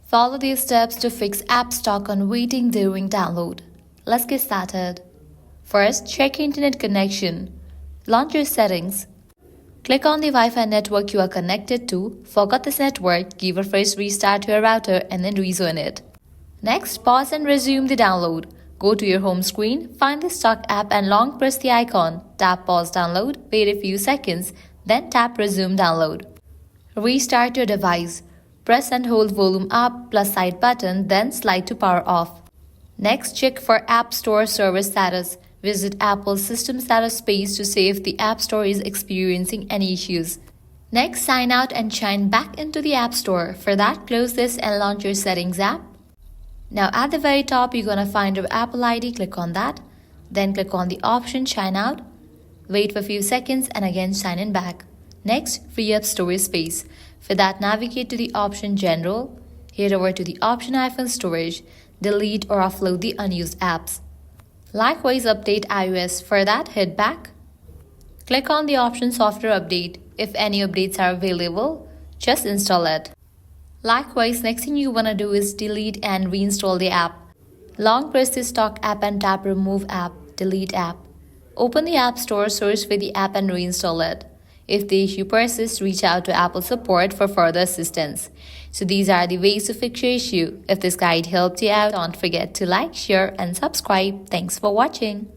Follow these steps to fix app stuck on waiting during download. Let's get started. First, check your internet connection. Launch your settings. Click on the Wi-Fi network you are connected to. Forgot this network, give a fresh restart to your router and then rejoin it. Next, pause and resume the download. Go to your home screen, find the stuck app and long press the icon. Tap pause download, wait a few seconds, then tap resume download. Restart your device. Press and hold volume up plus side button, then slide to power off. Next, check for App Store server status. Visit Apple's system status page to see if the App Store is experiencing any issues. Next, sign out and sign back into the App Store. For that, close this and launch your Settings app. Now at the very top, you're going to find your Apple ID. Click on that. Then click on the option Sign Out. Wait for a few seconds and again sign in back. Next, free up storage space. For that, navigate to the option General. Head over to the option iPhone Storage. Delete or offload the unused apps. Likewise, update iOS. For that, head back. Click on the option Software Update. If any updates are available, just install it. Likewise, next thing you want to do is delete and reinstall the app. Long press the stock app and tap Remove App, Delete App. Open the App Store, search for the app and reinstall it. If the issue persists, reach out to Apple support for further assistance. So these are the ways to fix your issue. If this guide helped you out, don't forget to like, share and subscribe. Thanks for watching.